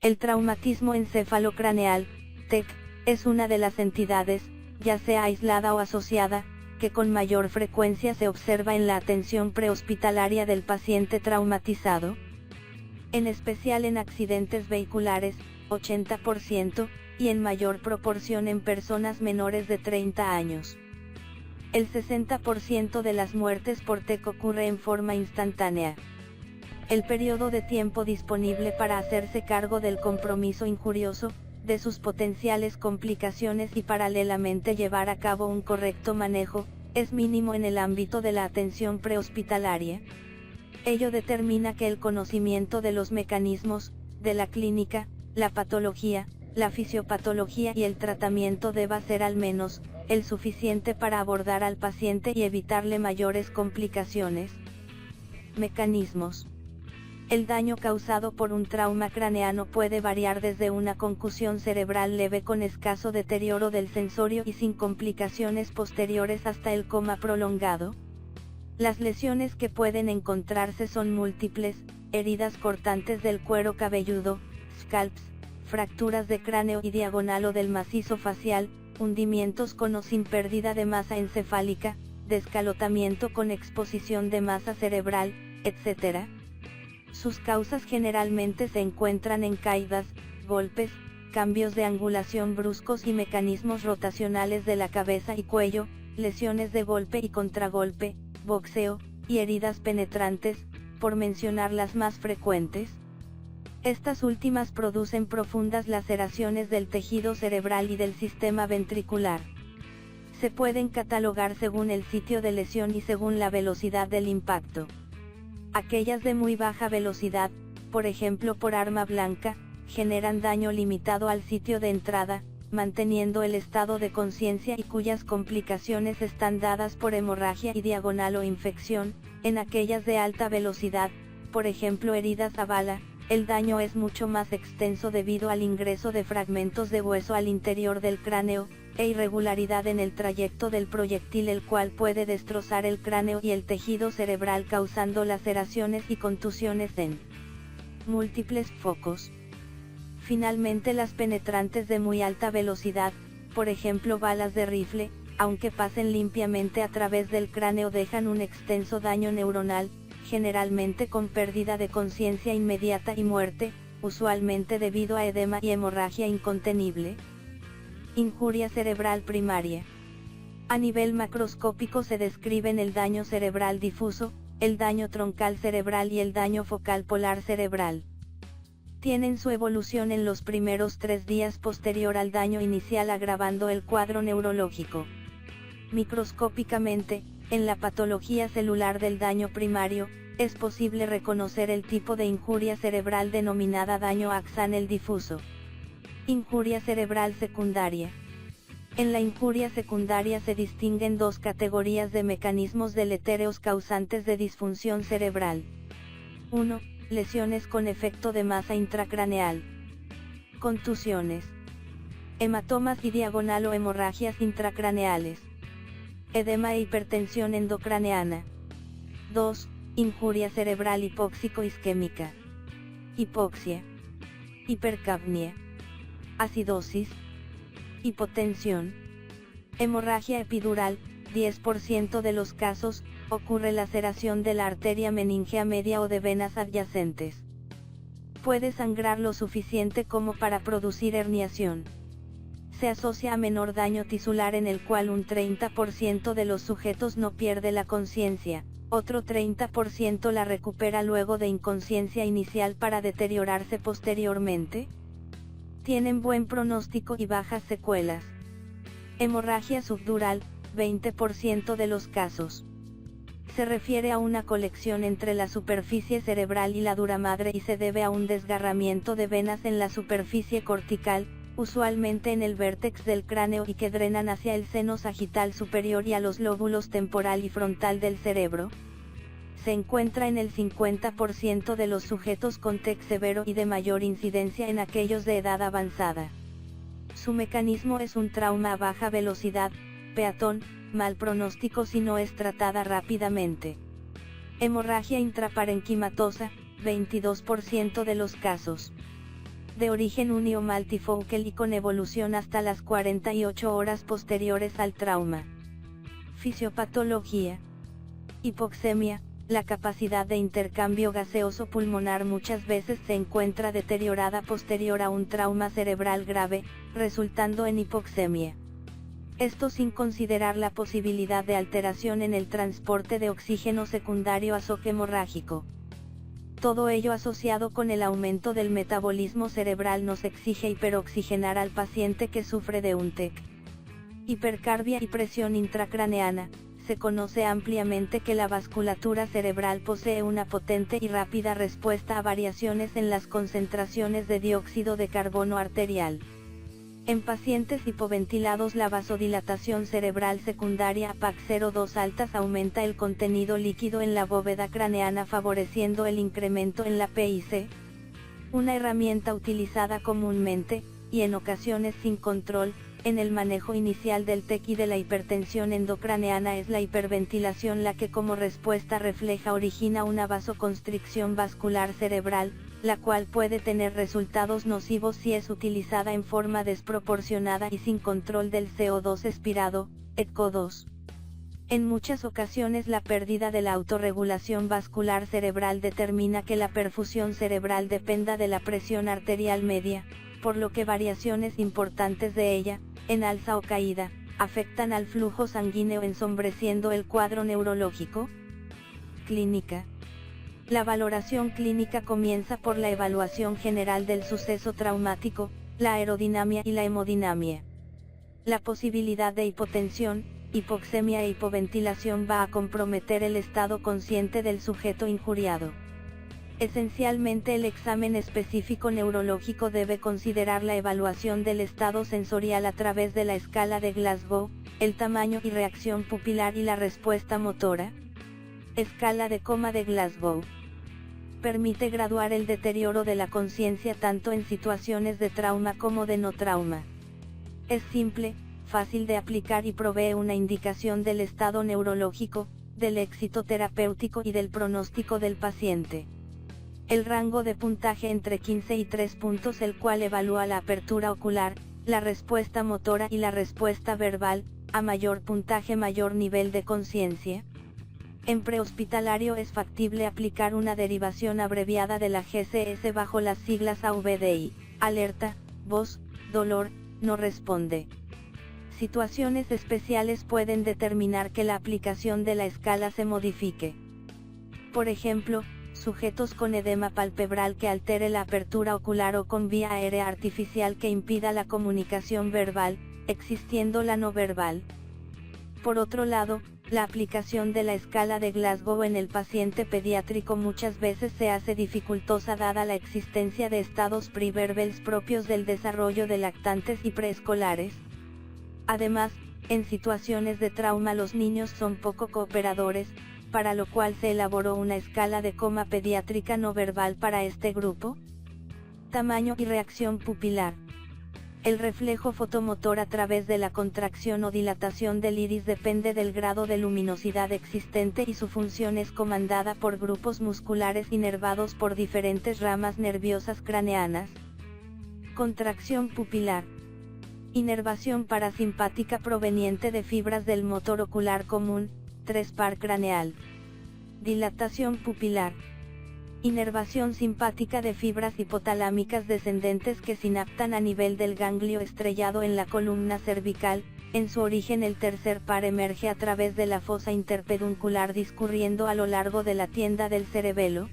El traumatismo encefalocraneal, TEC, es una de las entidades, ya sea aislada o asociada, que con mayor frecuencia se observa en la atención prehospitalaria del paciente traumatizado, en especial en accidentes vehiculares, 80%, y en mayor proporción en personas menores de 30 años. El 60% de las muertes por TEC ocurre en forma instantánea. El periodo de tiempo disponible para hacerse cargo del compromiso injurioso, de sus potenciales complicaciones y paralelamente llevar a cabo un correcto manejo, es mínimo en el ámbito de la atención prehospitalaria. Ello determina que el conocimiento de los mecanismos, de la clínica, la patología, la fisiopatología y el tratamiento deba ser al menos, el suficiente para abordar al paciente y evitarle mayores complicaciones. Mecanismos. El daño causado por un trauma craneano puede variar desde una concusión cerebral leve con escaso deterioro del sensorio y sin complicaciones posteriores hasta el coma prolongado. Las lesiones que pueden encontrarse son múltiples: heridas cortantes del cuero cabelludo, scalps, fracturas de cráneo y diagonal o del macizo facial, hundimientos con o sin pérdida de masa encefálica, descalotamiento con exposición de masa cerebral, etc. Sus causas generalmente se encuentran en caídas, golpes, cambios de angulación bruscos y mecanismos rotacionales de la cabeza y cuello, lesiones de golpe y contragolpe, boxeo, y heridas penetrantes, por mencionar las más frecuentes. Estas últimas producen profundas laceraciones del tejido cerebral y del sistema ventricular. Se pueden catalogar según el sitio de lesión y según la velocidad del impacto. Aquellas de muy baja velocidad, por ejemplo por arma blanca, generan daño limitado al sitio de entrada, manteniendo el estado de conciencia y cuyas complicaciones están dadas por hemorragia y diagonal o infección. En aquellas de alta velocidad, por ejemplo heridas a bala, el daño es mucho más extenso debido al ingreso de fragmentos de hueso al interior del cráneo, e irregularidad en el trayecto del proyectil, el cual puede destrozar el cráneo y el tejido cerebral causando laceraciones y contusiones en múltiples focos. Finalmente las penetrantes de muy alta velocidad, por ejemplo balas de rifle, aunque pasen limpiamente a través del cráneo dejan un extenso daño neuronal, generalmente con pérdida de conciencia inmediata y muerte, usualmente debido a edema y hemorragia incontenible. Injuria cerebral primaria. A nivel macroscópico se describen el daño cerebral difuso, el daño troncal cerebral y el daño focal polar cerebral. Tienen su evolución en los primeros 3 días posterior al daño inicial, agravando el cuadro neurológico. Microscópicamente, en la patología celular del daño primario, es posible reconocer el tipo de injuria cerebral denominada daño axanal difuso. Injuria cerebral secundaria. En la injuria secundaria se distinguen 2 categorías de mecanismos deletéreos causantes de disfunción cerebral. 1. Lesiones con efecto de masa intracraneal. Contusiones. Hematomas y diagonal o hemorragias intracraneales. Edema e hipertensión endocraneana. 2. Injuria cerebral hipóxico-isquémica. Hipoxia. Hipercapnia. Acidosis. Hipotensión. Hemorragia epidural. 10% de los casos, ocurre laceración de la arteria meningea media o de venas adyacentes. Puede sangrar lo suficiente como para producir herniación. Se asocia a menor daño tisular, en el cual un 30% de los sujetos no pierde la conciencia, otro 30% la recupera luego de inconsciencia inicial para deteriorarse posteriormente. Tienen buen pronóstico y bajas secuelas. Hemorragia subdural, 20% de los casos. Se refiere a una colección entre la superficie cerebral y la dura madre y se debe a un desgarramiento de venas en la superficie cortical, usualmente en el vértex del cráneo, y que drenan hacia el seno sagital superior y a los lóbulos temporal y frontal del cerebro. Se encuentra en el 50% de los sujetos con TEC severo y de mayor incidencia en aquellos de edad avanzada. Su mecanismo es un trauma a baja velocidad, peatón, mal pronóstico si no es tratada rápidamente. Hemorragia intraparenquimatosa, 22% de los casos. de origen unio multifocal y con evolución hasta las 48 horas posteriores al trauma. Fisiopatología. Hipoxemia. La capacidad de intercambio gaseoso pulmonar muchas veces se encuentra deteriorada posterior a un trauma cerebral grave, resultando en hipoxemia. Esto sin considerar la posibilidad de alteración en el transporte de oxígeno secundario a shock hemorrágico. Todo ello asociado con el aumento del metabolismo cerebral nos exige hiperoxigenar al paciente que sufre de un TEC. Hipercarbia y presión intracraneana. Se conoce ampliamente que la vasculatura cerebral posee una potente y rápida respuesta a variaciones en las concentraciones de dióxido de carbono arterial. En pacientes hipoventilados la vasodilatación cerebral secundaria a PAC02 altas aumenta el contenido líquido en la bóveda craneana favoreciendo el incremento en la PIC. Una herramienta utilizada comúnmente, y en ocasiones sin control, en el manejo inicial del TEC y de la hipertensión endocraneana es la hiperventilación, la que como respuesta refleja origina una vasoconstricción vascular cerebral, la cual puede tener resultados nocivos si es utilizada en forma desproporcionada y sin control del CO2 expirado, ECO2. En muchas ocasiones la pérdida de la autorregulación vascular cerebral determina que la perfusión cerebral dependa de la presión arterial media, por lo que variaciones importantes de ella, en alza o caída, afectan al flujo sanguíneo ensombreciendo el cuadro neurológico. Clínica. La valoración clínica comienza por la evaluación general del suceso traumático, la aerodinamia y la hemodinamia. La posibilidad de hipotensión, hipoxemia e hipoventilación va a comprometer el estado consciente del sujeto injuriado. Esencialmente el examen específico neurológico debe considerar la evaluación del estado sensorial a través de la escala de Glasgow, el tamaño y reacción pupilar y la respuesta motora. Escala de coma de Glasgow. Permite graduar el deterioro de la conciencia tanto en situaciones de trauma como de no trauma. Es simple, fácil de aplicar y provee una indicación del estado neurológico, del éxito terapéutico y del pronóstico del paciente. El rango de puntaje entre 15 y 3 puntos, el cual evalúa la apertura ocular, la respuesta motora y la respuesta verbal. A mayor puntaje mayor nivel de conciencia. En prehospitalario es factible aplicar una derivación abreviada de la GCS bajo las siglas AVDI, alerta, voz, dolor, no responde. Situaciones especiales pueden determinar que la aplicación de la escala se modifique. Por ejemplo, sujetos con edema palpebral que altere la apertura ocular o con vía aérea artificial que impida la comunicación verbal, existiendo la no verbal. Por otro lado, la aplicación de la escala de Glasgow en el paciente pediátrico muchas veces se hace dificultosa dada la existencia de estados preverbals propios del desarrollo de lactantes y preescolares. Además, en situaciones de trauma los niños son poco cooperadores, para lo cual se elaboró una escala de coma pediátrica no verbal para este grupo. Tamaño y reacción pupilar. El reflejo fotomotor a través de la contracción o dilatación del iris depende del grado de luminosidad existente y su función es comandada por grupos musculares inervados por diferentes ramas nerviosas craneanas. Contracción pupilar. Inervación parasimpática proveniente de fibras del motor ocular común, 3 par craneal. Dilatación pupilar. Inervación simpática de fibras hipotalámicas descendentes que sinaptan a nivel del ganglio estrellado en la columna cervical. En su origen el tercer par emerge a través de la fosa interpeduncular discurriendo a lo largo de la tienda del cerebelo.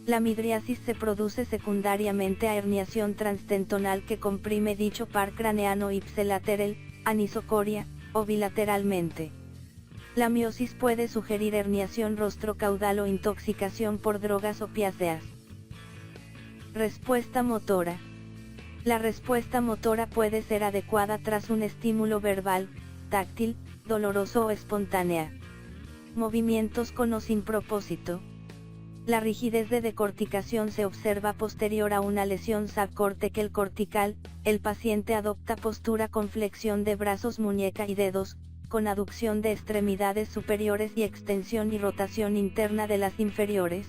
La midriasis se produce secundariamente a herniación transtentonal que comprime dicho par craneano ipsilateral, anisocoria, o bilateralmente. La miosis puede sugerir herniación rostrocaudal o intoxicación por drogas opiáceas. Respuesta motora. La respuesta motora puede ser adecuada tras un estímulo verbal, táctil, doloroso o espontánea. Movimientos con o sin propósito. La rigidez de decorticación se observa posterior a una lesión subcortical cortical. El paciente adopta postura con flexión de brazos, muñeca y dedos, con aducción de extremidades superiores y extensión y rotación interna de las inferiores.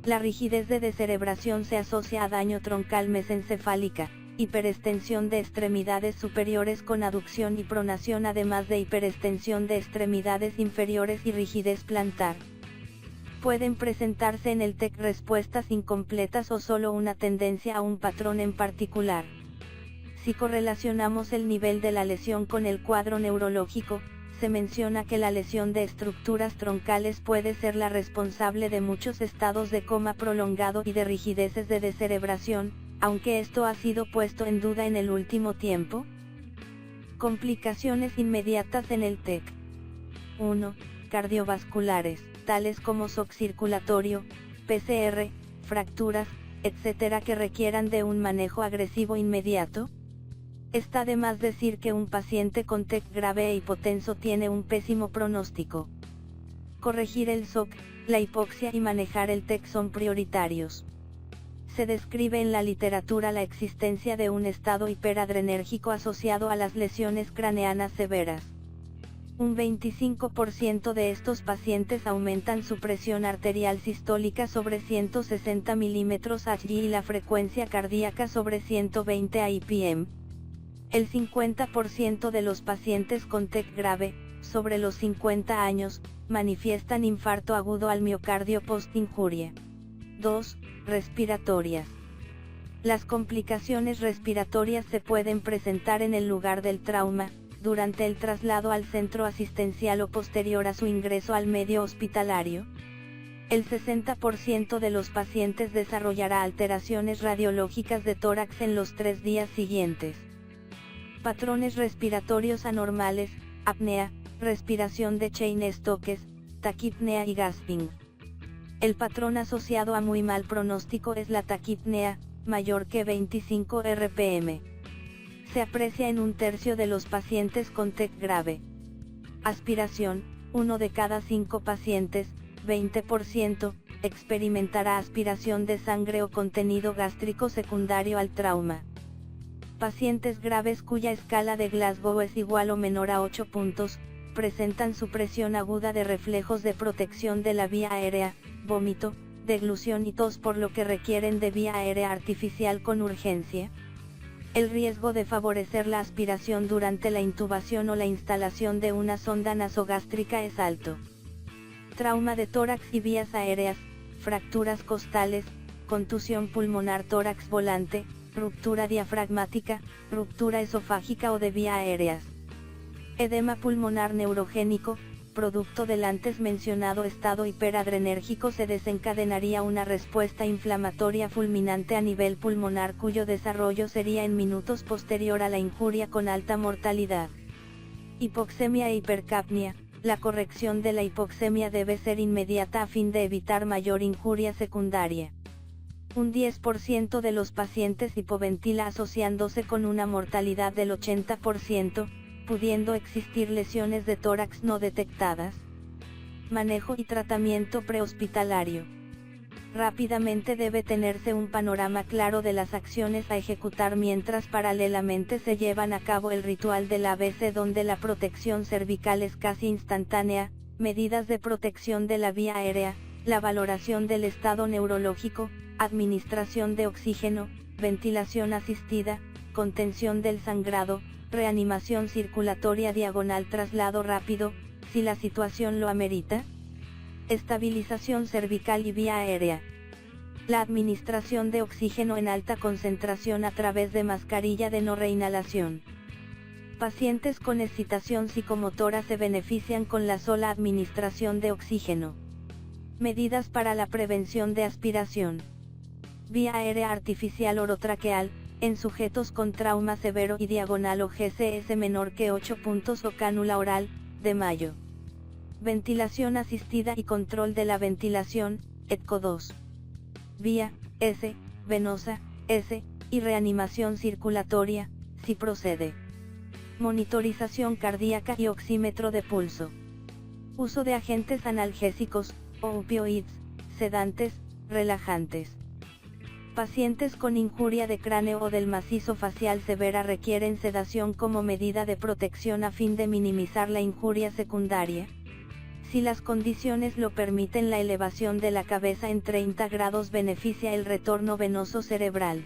La rigidez de descerebración se asocia a daño troncal mesencefálica, hiperextensión de extremidades superiores con aducción y pronación, además de hiperextensión de extremidades inferiores y rigidez plantar. Pueden presentarse en el TEC respuestas incompletas o solo una tendencia a un patrón en particular. Si correlacionamos el nivel de la lesión con el cuadro neurológico, se menciona que la lesión de estructuras troncales puede ser la responsable de muchos estados de coma prolongado y de rigideces de descerebración, aunque esto ha sido puesto en duda en el último tiempo. Complicaciones inmediatas en el TEC. 1. Cardiovasculares, tales como shock circulatorio, PCR, fracturas, etc., que requieran de un manejo agresivo inmediato. Está de más decir que un paciente con TEC grave e hipotenso tiene un pésimo pronóstico. Corregir el shock, la hipoxia y manejar el TEC son prioritarios. Se describe en la literatura la existencia de un estado hiperadrenérgico asociado a las lesiones craneanas severas. Un 25% de estos pacientes aumentan su presión arterial sistólica sobre 160 mm Hg y la frecuencia cardíaca sobre 120 AIPM. El 50% de los pacientes con TEC grave, sobre los 50 años, manifiestan infarto agudo al miocardio post-injuria. 2. Respiratorias. Las complicaciones respiratorias se pueden presentar en el lugar del trauma, durante el traslado al centro asistencial o posterior a su ingreso al medio hospitalario. El 60% de los pacientes desarrollará alteraciones radiológicas de tórax en los 3 días siguientes. Patrones respiratorios anormales, apnea, respiración de Cheyne-Stokes, taquipnea y gasping. El patrón asociado a muy mal pronóstico es la taquipnea, mayor que 25 RPM. Se aprecia en 1/3 de los pacientes con TEC grave. Aspiración, 1 de cada 5 pacientes, 20%, experimentará aspiración de sangre o contenido gástrico secundario al trauma. Pacientes graves cuya escala de Glasgow es igual o menor a 8 puntos, presentan supresión aguda de reflejos de protección de la vía aérea, vómito, deglución y tos, por lo que requieren de vía aérea artificial con urgencia. El riesgo de favorecer la aspiración durante la intubación o la instalación de una sonda nasogástrica es alto. Trauma de tórax y vías aéreas, fracturas costales, contusión pulmonar tórax volante, ruptura diafragmática, ruptura esofágica o de vía aéreas. Edema pulmonar neurogénico, producto del antes mencionado estado hiperadrenérgico, se desencadenaría una respuesta inflamatoria fulminante a nivel pulmonar cuyo desarrollo sería en minutos posterior a la injuria con alta mortalidad. Hipoxemia e hipercapnia. La corrección de la hipoxemia debe ser inmediata a fin de evitar mayor injuria secundaria. Un 10% de los pacientes hipoventila asociándose con una mortalidad del 80%, pudiendo existir lesiones de tórax no detectadas. Manejo y tratamiento prehospitalario. Rápidamente debe tenerse un panorama claro de las acciones a ejecutar mientras paralelamente se llevan a cabo el ritual del ABC, donde la protección cervical es casi instantánea, medidas de protección de la vía aérea, la valoración del estado neurológico, administración de oxígeno, ventilación asistida, contención del sangrado, reanimación circulatoria diagonal, traslado rápido, si la situación lo amerita. Estabilización cervical y vía aérea. La administración de oxígeno en alta concentración a través de mascarilla de no reinhalación. Pacientes con excitación psicomotora se benefician con la sola administración de oxígeno. Medidas para la prevención de aspiración. Vía aérea artificial orotraqueal, en sujetos con trauma severo y diagonal o GCS menor que 8 puntos o cánula oral, de Mayo. Ventilación asistida y control de la ventilación, ETCO2. Vía, S, venosa, S, y reanimación circulatoria, si procede. Monitorización cardíaca y oxímetro de pulso. Uso de agentes analgésicos, o opioides, sedantes, relajantes. Pacientes con injuria de cráneo o del macizo facial severa requieren sedación como medida de protección a fin de minimizar la injuria secundaria. Si las condiciones lo permiten, la elevación de la cabeza en 30 grados beneficia el retorno venoso cerebral.